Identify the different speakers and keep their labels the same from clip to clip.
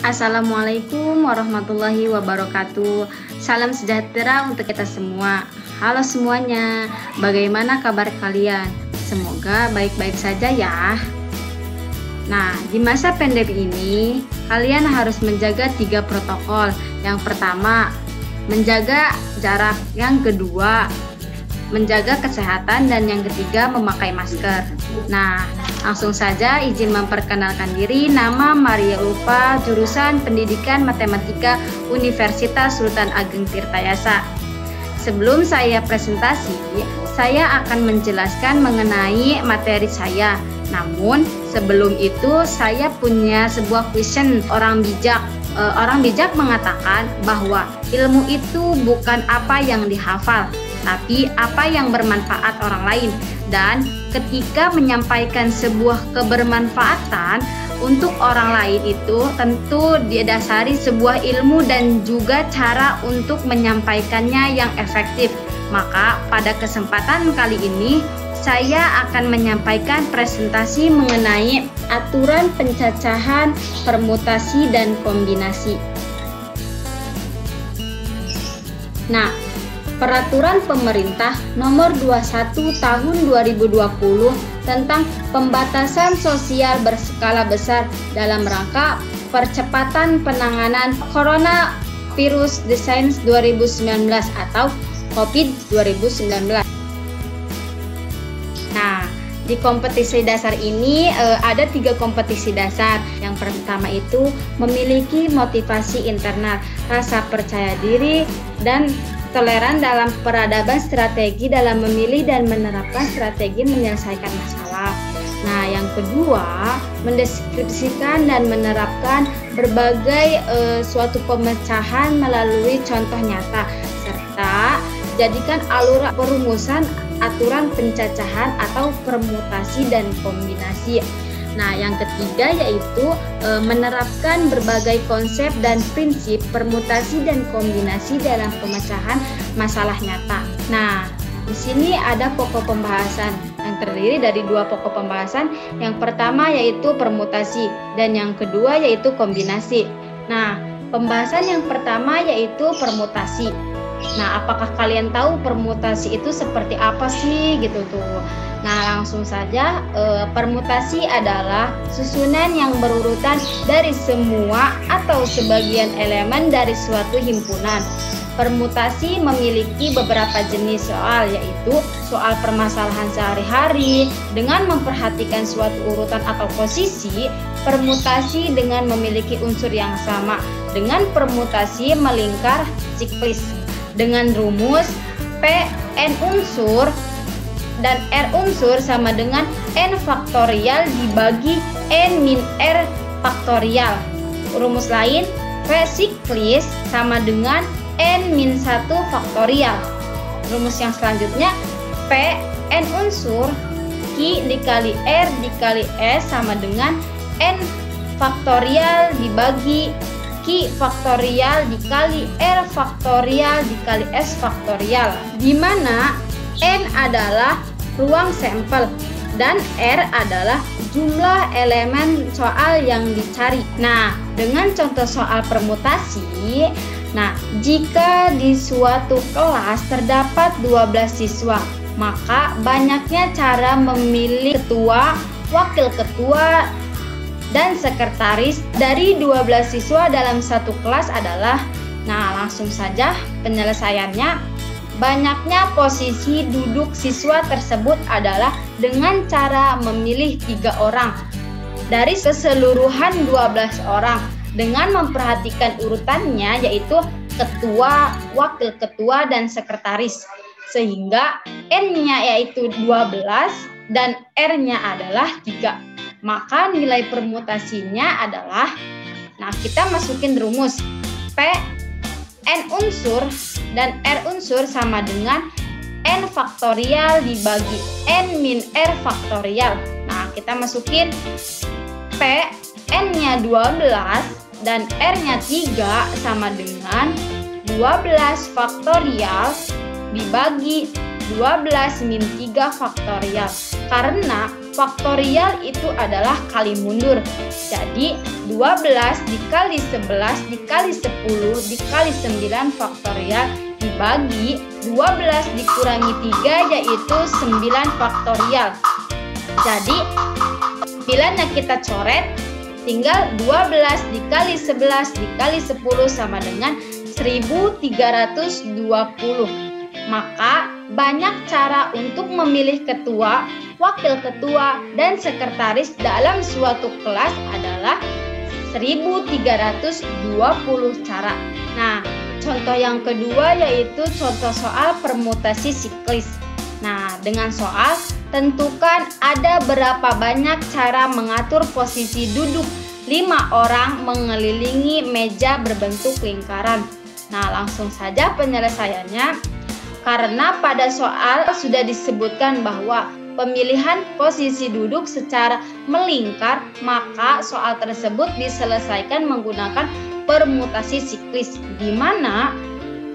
Speaker 1: Assalamualaikum warahmatullahi wabarakatuh. Salam sejahtera untuk kita semua. Halo semuanya, bagaimana kabar kalian? Semoga baik-baik saja ya. Nah, di masa pandemi ini, kalian harus menjaga 3 protokol. Yang pertama, menjaga jarak. Yang kedua, menjaga kesehatan. Dan yang ketiga, memakai masker. Nah, langsung saja izin memperkenalkan diri. Nama Maria Ulfa, jurusan Pendidikan Matematika Universitas Sultan Ageng Tirtayasa. Sebelum saya presentasi, saya akan menjelaskan mengenai materi saya. Namun, sebelum itu saya punya sebuah question orang bijak. Orang bijak mengatakan bahwa ilmu itu bukan apa yang dihafal, tapi apa yang bermanfaat orang lain. Dan ketika menyampaikan sebuah kebermanfaatan untuk orang lain itu tentu didasari sebuah ilmu dan juga cara untuk menyampaikannya yang efektif. Maka pada kesempatan kali ini saya akan menyampaikan presentasi mengenai aturan pencacahan, permutasi, dan kombinasi. Nah, Peraturan Pemerintah Nomor 21 Tahun 2020 tentang pembatasan sosial berskala besar dalam rangka percepatan penanganan Coronavirus Disease 2019 atau COVID-2019. Nah, di kompetisi dasar ini ada 3 kompetisi dasar. Yang pertama itu memiliki motivasi internal, rasa percaya diri, dan toleran dalam peradaban, strategi dalam memilih dan menerapkan strategi menyelesaikan masalah. Nah, yang kedua, mendeskripsikan dan menerapkan berbagai suatu pemecahan melalui contoh nyata, serta jadikan alur perumusan aturan pencacahan atau permutasi dan kombinasi. Nah, yang ketiga yaitu menerapkan berbagai konsep dan prinsip permutasi dan kombinasi dalam pemecahan masalah nyata. Nah, di sini ada pokok pembahasan yang terdiri dari 2 pokok pembahasan. Yang pertama yaitu permutasi dan yang kedua yaitu kombinasi. Nah, pembahasan yang pertama yaitu permutasi. Nah, apakah kalian tahu permutasi itu seperti apa sih gitu tuh? Nah, langsung saja, permutasi adalah susunan yang berurutan dari semua atau sebagian elemen dari suatu himpunan. Permutasi memiliki beberapa jenis soal, yaitu soal permasalahan sehari-hari dengan memperhatikan suatu urutan atau posisi, permutasi dengan memiliki unsur yang sama, dengan permutasi melingkar siklis, dengan rumus P N unsur dan R unsur sama dengan N faktorial dibagi N min R faktorial. Rumus lain, P siklis sama dengan N min 1 faktorial. Rumus yang selanjutnya, P N unsur Q dikali R dikali S sama dengan N faktorial dibagi Q faktorial dikali R faktorial dikali S faktorial, di mana N adalah ruang sampel dan R adalah jumlah elemen soal yang dicari. Nah, dengan contoh soal permutasi, nah, jika di suatu kelas terdapat 12 siswa, maka banyaknya cara memilih ketua, wakil ketua, dan sekretaris dari 12 siswa dalam satu kelas adalah, nah, langsung saja penyelesaiannya. Banyaknya posisi duduk siswa tersebut adalah dengan cara memilih 3 orang dari keseluruhan 12 orang dengan memperhatikan urutannya yaitu ketua, wakil ketua, dan sekretaris, sehingga N-nya yaitu 12 dan R-nya adalah 3. Maka nilai permutasinya adalah, nah, kita masukin rumus P N unsur dan R unsur sama dengan N faktorial dibagi N min R faktorial. Nah, kita masukin P N-nya 12 dan R-nya 3 sama dengan 12 faktorial dibagi 12 min 3 faktorial. Karena faktorial itu adalah kali mundur. Jadi 12 dikali 11 dikali 10 dikali 9 faktorial dibagi 12 dikurangi 3 yaitu 9 faktorial. Jadi 9-nya kita coret, tinggal 12 dikali 11 dikali 10 sama dengan 1320. Maka banyak cara untuk memilih ketua, wakil ketua, dan sekretaris dalam suatu kelas adalah 1320 cara. Nah, contoh yang kedua yaitu contoh soal permutasi siklis. Nah, dengan soal tentukan ada berapa banyak cara mengatur posisi duduk 5 orang mengelilingi meja berbentuk lingkaran. Nah, langsung saja penyelesaiannya. Karena pada soal sudah disebutkan bahwa pemilihan posisi duduk secara melingkar, maka soal tersebut diselesaikan menggunakan permutasi siklis, di mana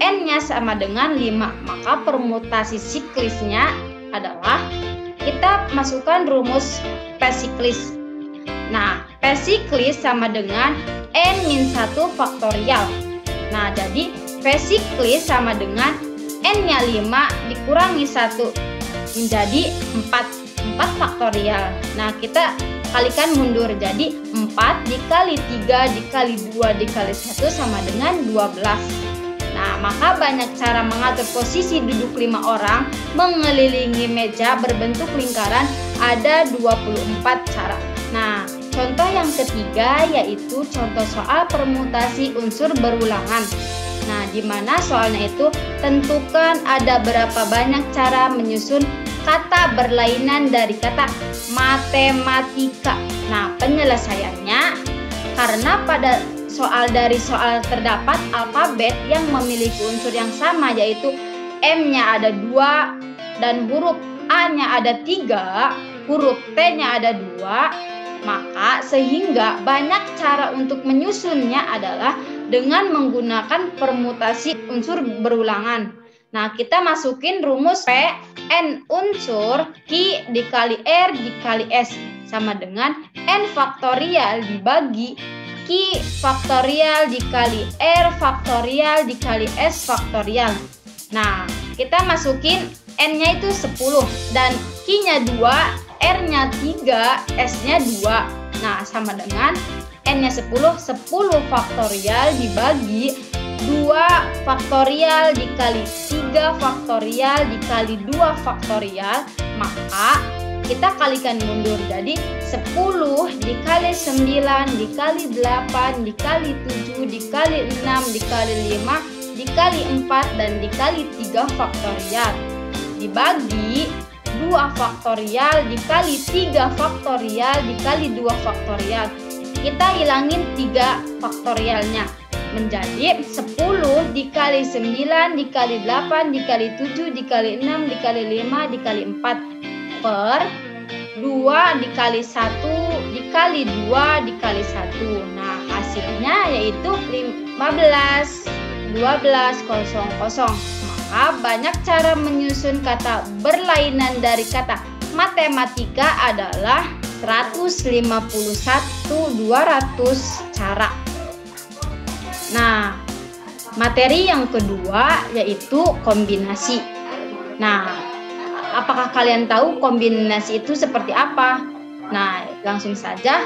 Speaker 1: N-nya sama dengan 5. Maka permutasi siklisnya adalah kita masukkan rumus P siklis. Nah, P siklis sama dengan N-1 faktorial. Nah, jadi P siklis sama dengan N-nya 5 dikurangi 1 menjadi 4 faktorial. Nah, kita kalikan mundur, jadi 4 dikali 3 dikali 2 dikali 1 sama dengan 12. Nah, maka banyak cara mengatur posisi duduk 5 orang mengelilingi meja berbentuk lingkaran, ada 24 cara. Nah, contoh yang ketiga yaitu contoh soal permutasi unsur berulangan. Nah, di mana soalnya itu tentukan ada berapa banyak cara menyusun kata berlainan dari kata matematika. Nah, penyelesaiannya karena pada soal terdapat alfabet yang memiliki unsur yang sama yaitu M-nya ada 2 dan huruf A-nya ada 3, huruf T-nya ada 2, maka sehingga banyak cara untuk menyusunnya adalah dengan menggunakan permutasi unsur berulangan. Nah, kita masukin rumus P, N unsur, Q dikali R dikali S sama dengan N faktorial dibagi Q faktorial dikali R faktorial dikali S faktorial. Nah, kita masukin N-nya itu 10 dan Q-nya 2, R-nya 3, S-nya 2. Nah, sama dengan N-nya 10 faktorial dibagi 2 faktorial dikali 3 faktorial dikali 2 faktorial. Maka kita kalikan mundur, jadi 10 dikali 9 dikali 8 dikali 7 dikali 6 dikali 5 dikali 4 dan dikali 3 faktorial dibagi 2 faktorial dikali 3 faktorial dikali 2 faktorial. Kita hilangin 3 faktorialnya menjadi 10 dikali 9 dikali 8 dikali 7 dikali 6 dikali 5 dikali 4 per 2 dikali 1 dikali 2 dikali 1. Nah, hasilnya yaitu 15 1200. Maka banyak cara menyusun kata berlainan dari kata matematika adalah 151.200 cara. Nah, materi yang kedua yaitu kombinasi. Nah, apakah kalian tahu kombinasi itu seperti apa? Nah, langsung saja.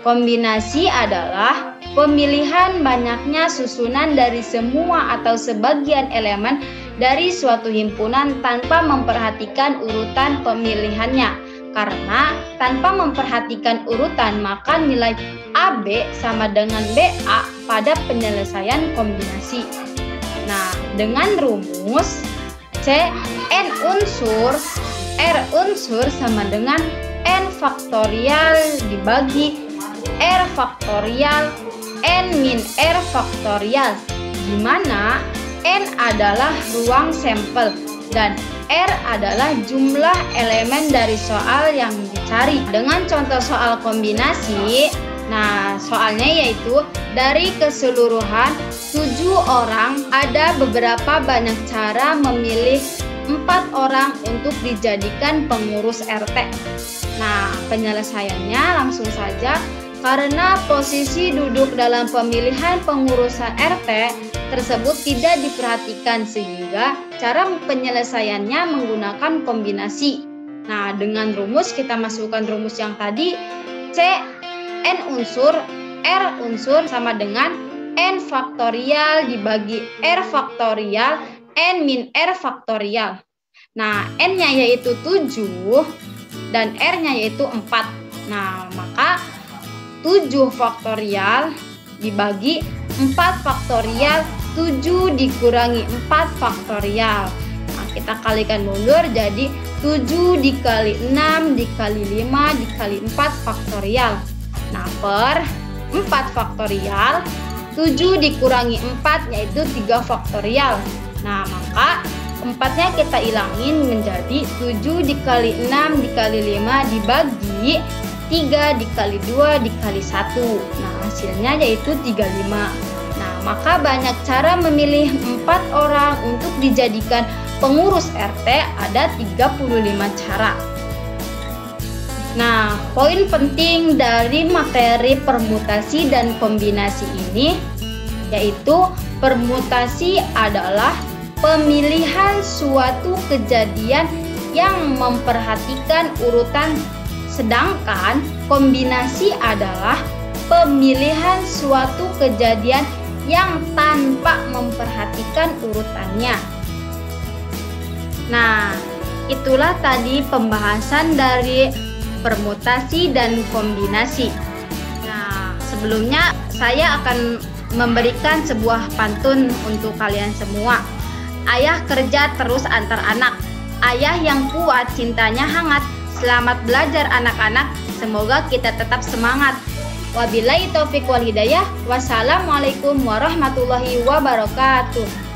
Speaker 1: Kombinasi adalah pemilihan banyaknya susunan dari semua atau sebagian elemen dari suatu himpunan tanpa memperhatikan urutan pemilihannya. Karena tanpa memperhatikan urutan, maka nilai AB sama dengan BA pada penyelesaian kombinasi. Nah, dengan rumus C N unsur R unsur sama dengan N faktorial dibagi R faktorial N min R faktorial, di mana N adalah ruang sampel dan R adalah jumlah elemen dari soal yang dicari. Dengan contoh soal kombinasi, nah soalnya yaitu dari keseluruhan 7 orang ada beberapa banyak cara memilih 4 orang untuk dijadikan pengurus RT. Nah, penyelesaiannya langsung saja. Karena posisi duduk dalam pemilihan pengurusan RT tersebut tidak diperhatikan, sehingga cara penyelesaiannya menggunakan kombinasi. Nah, dengan rumus kita masukkan rumus yang tadi, C N unsur R unsur sama dengan N faktorial dibagi R faktorial N min R faktorial. Nah, N-nya yaitu 7 dan R-nya yaitu 4. Nah, maka 7 faktorial dibagi 4 faktorial, 7 dikurangi 4 faktorial. Nah, kita kalikan mundur jadi 7 dikali 6 dikali 5 dikali 4 faktorial. Nah, per 4 faktorial, 7 dikurangi 4 yaitu 3 faktorial. Nah, maka 4-nya kita ilangin menjadi 7 dikali 6 dikali 5 dibagi 3 dikali 2 dikali 1. Nah, hasilnya yaitu 35. Nah, maka banyak cara memilih 4 orang untuk dijadikan pengurus RT, ada 35 cara. Nah, poin penting dari materi permutasi dan kombinasi ini yaitu permutasi adalah pemilihan suatu kejadian yang memperhatikan urutan, sedangkan kombinasi adalah pemilihan suatu kejadian yang tanpa memperhatikan urutannya. Nah, itulah tadi pembahasan dari permutasi dan kombinasi. Nah, sebelumnya saya akan memberikan sebuah pantun untuk kalian semua. Ayah kerja terus antar anak, ayah yang kuat cintanya hangat. Selamat belajar anak-anak, semoga kita tetap semangat. Wabillahi taufiq wal hidayah. Wassalamualaikum warahmatullahi wabarakatuh.